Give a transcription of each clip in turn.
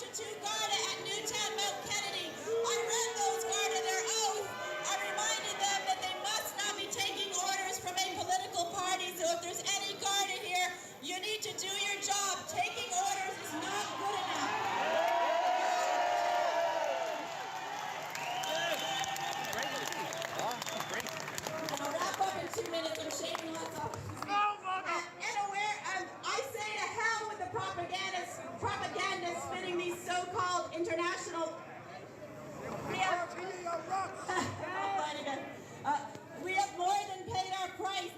to Garda at Newtown Mount Kennedy. I read those Garda their oath. I reminded them that they must not be taking orders from a political party. So if there's any Garda here, you need to do your job. Taking orders is not good enough. I'll wrap up in 2 minutes. I'm shaking lots off. I say to hell with the propaganda spinning these so-called international. We have more than paid our price.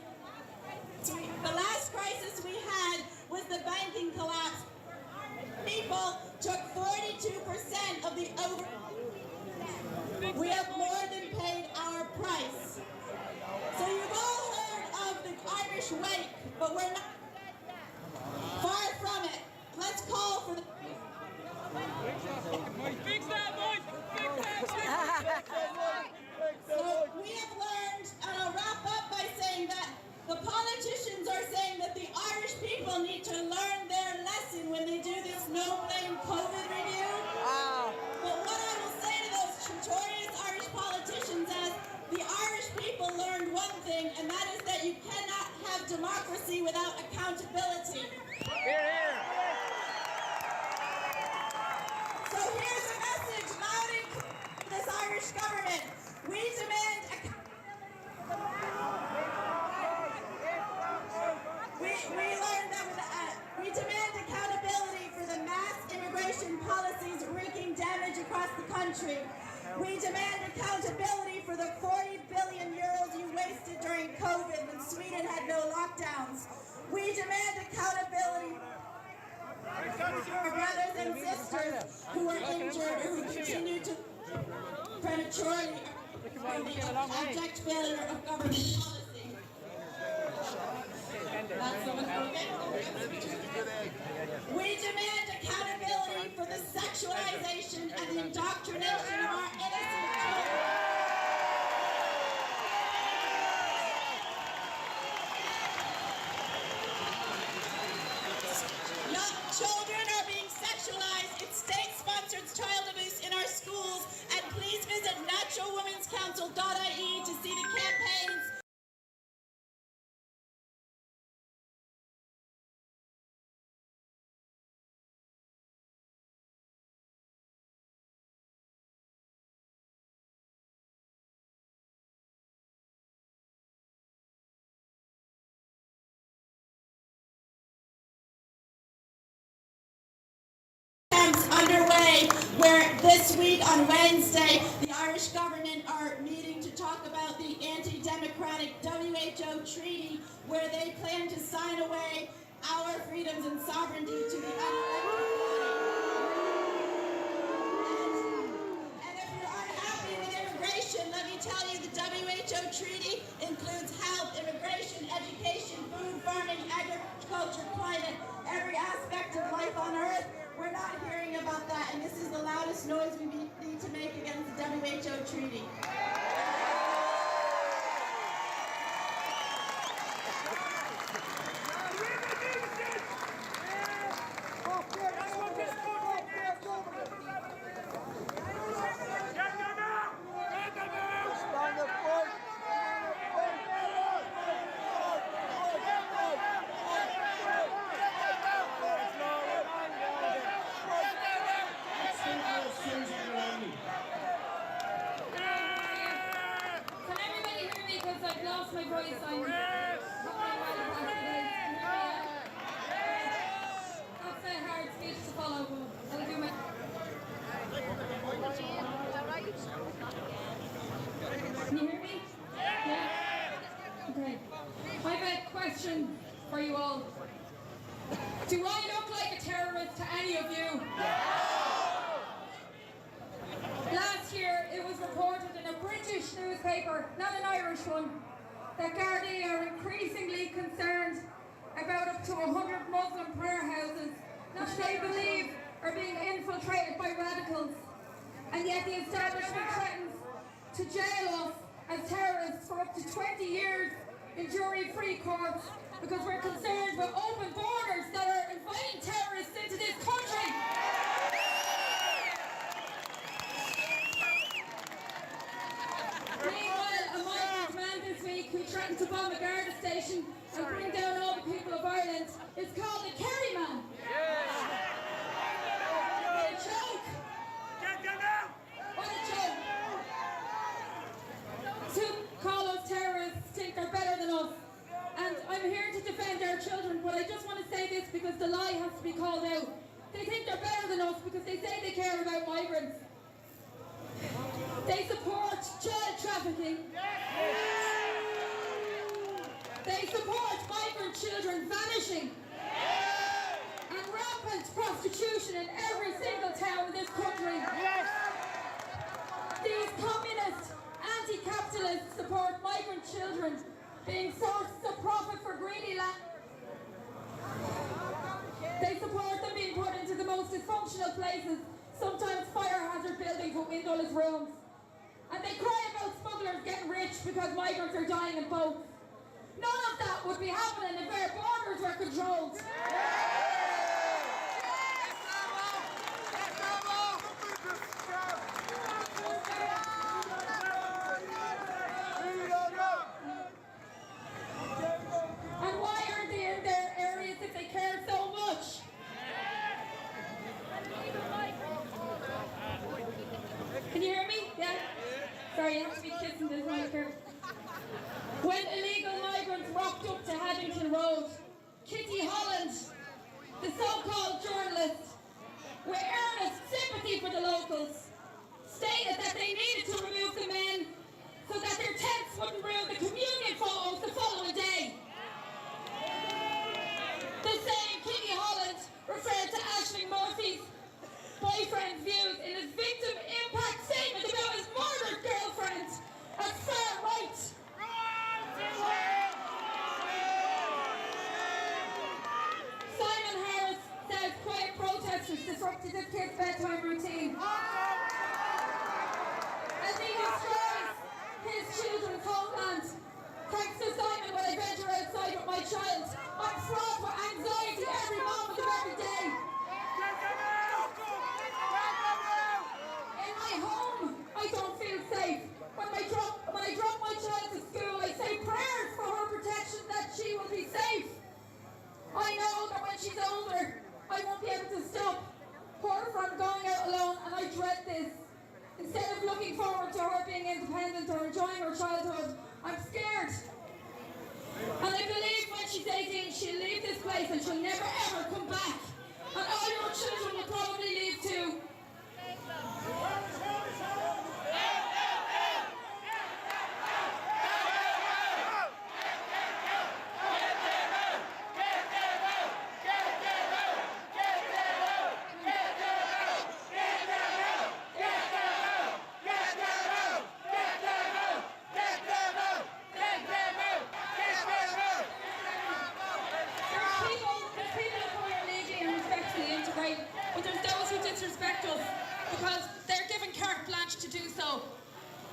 The last crisis we had was the banking collapse. People took 42% of the over. We have more than paid our price. So you've all heard of the Irish Wake, but we're not far from it. Let's call for the... Fix that, boys! Fix that! So we have learned, and I'll wrap up by saying that the politicians are saying that the Irish people need to learn their lesson when they do this no-blame COVID review. But what I will say to those notorious Irish politicians is the Irish people learned one thing, and that is that you cannot have democracy without accountability. So here's a message loud and clear to this Irish government. We demand we demand accountability for the mass immigration policies wreaking damage across the country. We demand accountability for the 40 billion euros you wasted during COVID when Sweden had no lockdowns. We demand accountability for brothers and sisters who are injured or who continue to prematurely from the abject failure of government policy. We demand accountability for the sexualization and the indoctrination of our innocent children. Young children are being sexualized. It's state-sponsored child abuse in our schools. And please visit naturalwomenscouncil.ie to see the campaigns. Underway, where this week on Wednesday the Irish government are meeting to talk about the anti-democratic WHO treaty, where they plan to sign away our freedoms and sovereignty to the unelected body. And if you're unhappy with immigration, let me tell you the WHO treaty includes health, immigration, education, food, farming, agriculture, climate, every aspect of life on earth. We're not hearing about that, and this is the loudest noise we need to make against the WHO treaty. My voice, I'm that's a hard speech to follow. I'll do my... Can you hear me? Yeah? Okay. I have a question for you all. Do I look like a terrorist to any of you? Last year it was reported in a British newspaper, not an Irish one, that Gardaí are increasingly concerned about up to 100 Muslim prayer houses, which they believe are being infiltrated by radicals. And yet the establishment threatens to jail us as terrorists for up to 20 years in jury-free courts because we're concerned with open borders that are inviting terrorists into this country. bomb a Garda station and bring down all the people of Ireland is called the Kerry Man. What a joke! What a joke! To call us terrorists think they're better than us. And I'm here to defend our children, but I just want to say this because the lie has to be called out. They think they're better than us because they say they care about migrants. They support child trafficking. They support migrant children vanishing. And rampant prostitution in every single town in this country. These communist, anti-capitalists support migrant children being sources of profit for greedy land. They support them being put into the most dysfunctional places, sometimes fire hazard buildings with windowless rooms. And they cry about smugglers getting rich because migrants are dying in boats. None of that would be happening if our borders were controlled. And why aren't they in their areas if they care so much? Can you hear me? Yeah? Sorry, I have to be kissing this mic here. When illegal migrants rocked up to Haddington Road, Kitty Holland, the so-called journalist, with earnest sympathy for the locals, stated that they needed to remove the men so that their tents wouldn't ruin the communion photos the following day. The same Kitty Holland referred to Aisling Murphy's boyfriend's views in his victim impact statement about his murdered girlfriend as far right. Simon Harris says quiet protesters disrupted his kid's bedtime routine. As he destroys his children's homeland. Thanks to Simon, when I venture outside with my child, I'm fraught with anxiety every moment of every day. In my home, I don't feel safe. When I drop my child to school, I say prayers for her protection that she will be safe. I know that when she's older, I won't be able to stop her from going out alone, and I dread this. Instead of looking forward to her being independent or enjoying her childhood, I'm scared. And I believe when she's 18, she'll leave this place and she'll never ever come back. And all your children will probably leave too. But there's those who disrespect us because they're given carte blanche to do so.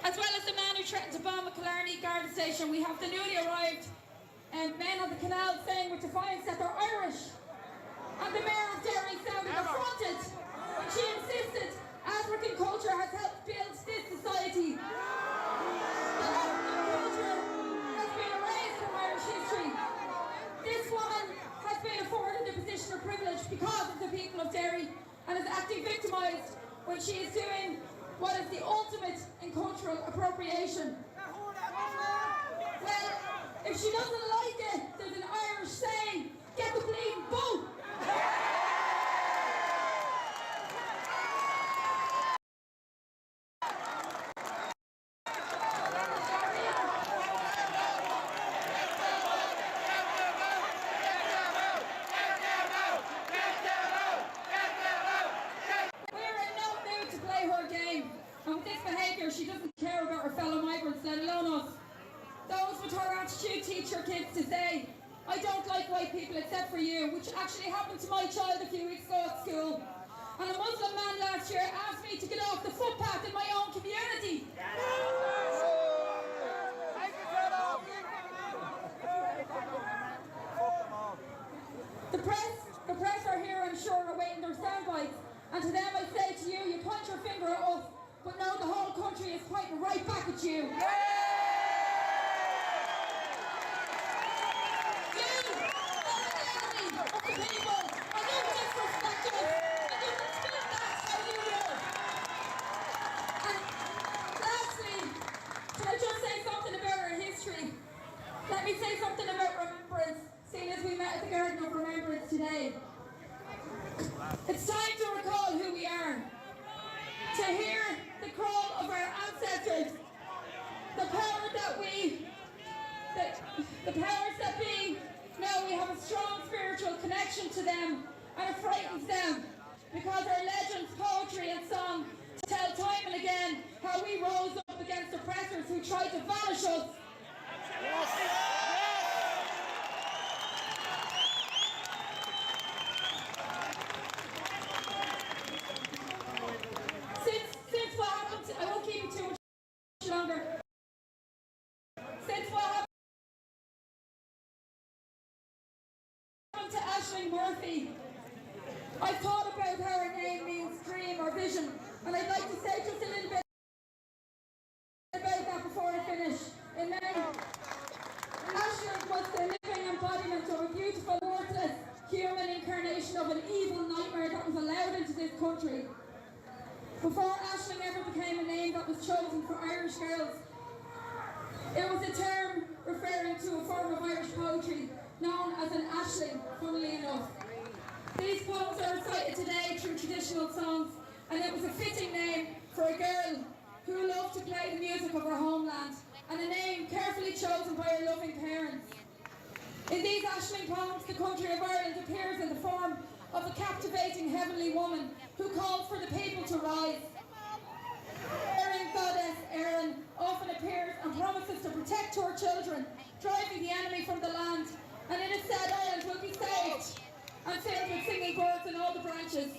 As well as the man who threatened to bomb a Killarney Garda station, we have the newly arrived men on the canal saying with defiance that they're Irish. And the mayor of Derry sounded affronted when she insisted African culture has helped build this society. The African culture has been erased from Irish history. This woman has been afforded a position of privilege because of the people of Derry and is acting victimised when she is doing what is the ultimate in cultural appropriation. Well, if she doesn't like it, there's an Irish saying, get the bleeding boot! She doesn't care about her fellow migrants, let alone us. Those with her attitude teach her kids to say, I don't like white people except for you, which actually happened to my child a few weeks ago at school. And a Muslim man last year asked me to get off the footpath in my own community. The press are here, I'm sure, awaiting their soundbites. And to them I say to you, you point your finger at us, but no, the whole country is pointing right back at you. where we rose up against oppressors who tried to banish us. Since what happened I won't keep it too much longer. Since what happened to Aisling Murphy, I thought about how her name means dream or vision, and I'd like to say just a little bit about that before I finish. In May, Aisling was the living embodiment of a beautiful, worthless, human incarnation of an evil nightmare that was allowed into this country. Before Aisling ever became a name that was chosen for Irish girls, it was a term referring to a form of Irish poetry known as an Aisling, funnily enough. These poems are recited today through traditional songs, and it was a fitting name for a girl who loved to play the music of her homeland, and a name carefully chosen by her loving parents. In these Aisling poems, the country of Ireland appears in the form of a captivating heavenly woman who calls for the people to rise. Erin goddess Erin often appears and promises to protect her children, driving the enemy from the land, and in it said Ireland will be saved and filled with singing birds in all the branches.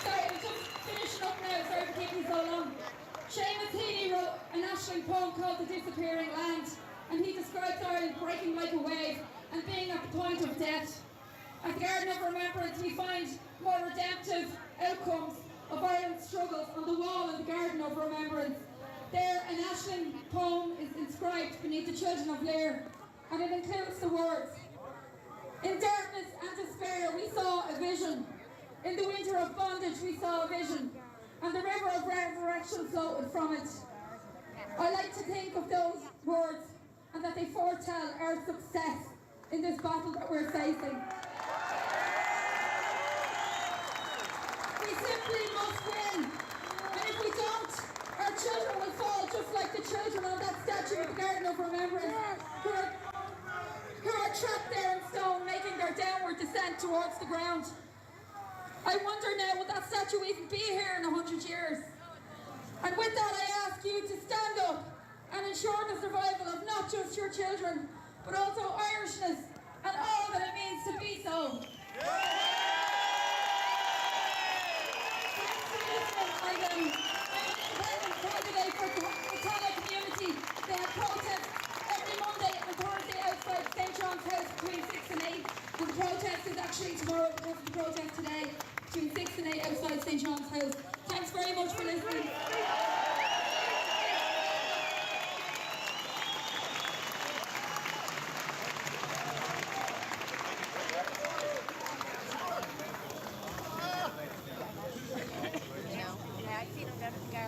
Sorry, I'm just finishing up now, sorry for keeping so long. Seamus Heaney wrote an Aisling poem called The Disappearing Land, and he describes Ireland breaking like a wave and being at the point of death. At the Garden of Remembrance we find more redemptive outcomes of Ireland's struggles on the wall in the Garden of Remembrance. There, an Aisling poem is inscribed beneath the children of Lear, and it includes the words: "In darkness and despair we saw a vision. In the winter of bondage we saw a vision, and the river of resurrection floated from it." I like to think of those words and that they foretell our success in this battle that we're facing. We simply must win, and if we don't, our children will fall just like the children on that statue of the Garden of Remembrance, who are trapped there in stone, making their downward descent towards the ground. I wonder now, will that statue even be here in 100 years? And with that, I ask you to stand up and ensure the survival of not just your children, but also Irishness and all that it means to be so. Thanks for listening. I'm an independent candidate for the Tallaght community. They have protests every Monday and Thursday outside St. John's House between 6 and 8. And the protest is actually tomorrow because of the protest today between 6 and 8 outside St. John's House. Thanks very much for listening.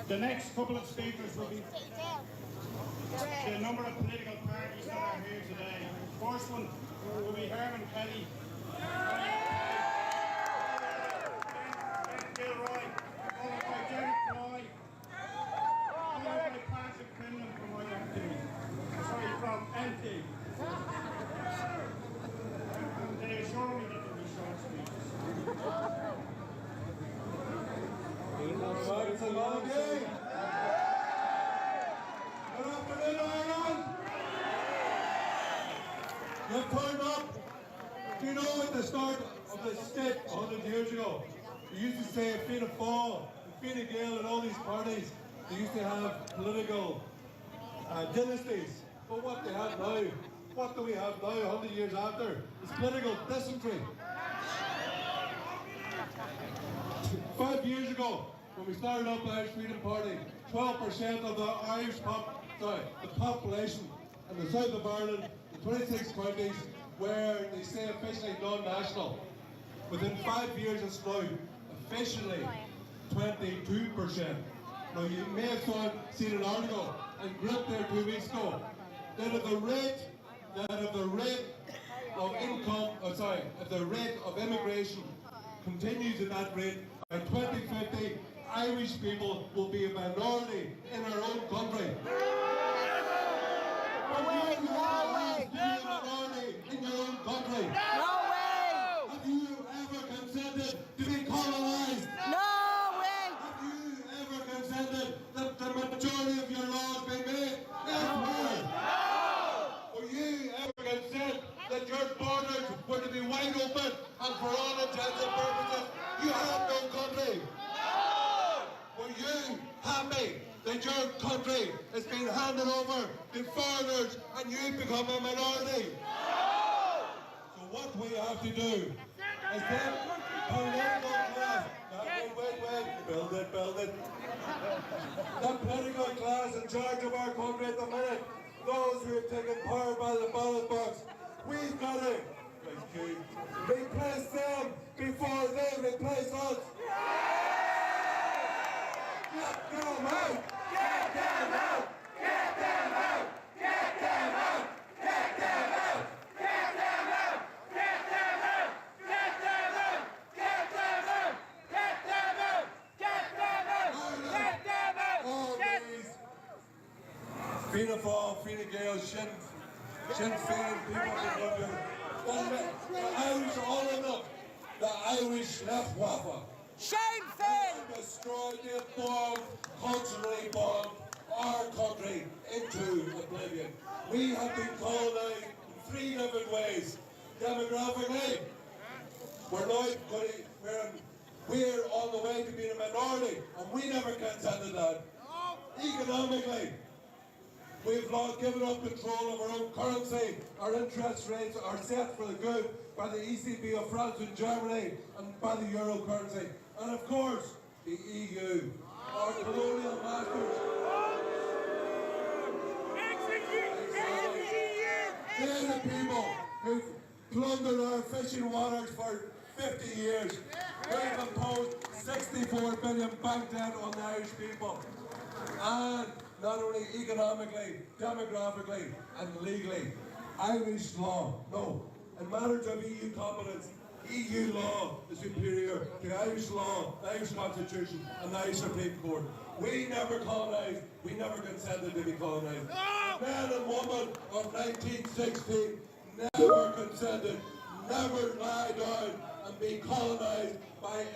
The next couple of speakers will be the number of political parties that are here today. First one will be Herman Kelly. Ben Gilroy, followed by Jerry Croy, followed by Patrick Quinlan from NT. And they assure me that they'll be short speeches. Right, it's a long game. Good afternoon, Ireland. You've turned up. Do you know at the start of the state 100 years ago, you used to say Fianna Fáil, Fine Gael and all these parties, they used to have political dynasties. But what they have now, what do we have now 100 years after? It's political dysentery. 5 years ago, when we started up the Irish Freedom Party, 12% of the the population in the south of Ireland, the 26 counties, where they say officially non-national. Within 5 years it's now officially 22%. Now you may have seen an article in Grip there 2 weeks ago that if the rate of income, if the rate of immigration continues at that rate, by 2050, Irish people will be a minority in our own country. No way! No way! Be a minority in your own country. No way! Have you and for all intents and purposes, you have no country. Were you happy that your country is being handed over to foreigners and you become a minority? So what we have to do is that political class, wait, build it. The political class in charge of our country at the minute, those who have taken power by the ballot box, we've got to replace them before they replace us. Get them out! Get them out! Get them out! Get them out! Get them out! Get them out! Get them out! Get them out! Get them out! Get them out! Get them out! Get them out! All these Fianna Fáil, Fine Gael, Sinn Féin people in London, the Irish, all of them, the Irish left Wafa. Shameful! Destroyed, they bombed, culturally bombed our country into oblivion. We have been colonized in 3 different ways. Demographically, we're on the way to being a minority, and we never consented that. Economically, we've given up control of our own currency. Our interest rates are set for the good by the ECB of France and Germany and by the euro currency. And of course, the EU, our colonial masters. They're the people who've plundered our fishing waters for 50 years. They've imposed 64 billion bank debt on the Irish people. And not only economically, demographically, and legally, Irish law, no. In matters of EU competence, EU law is superior to Irish law, the Irish Constitution, and the Irish Supreme Court. We never colonized, we never consented to be colonized. Men and women of 1916 never consented, never lie down and be colonized by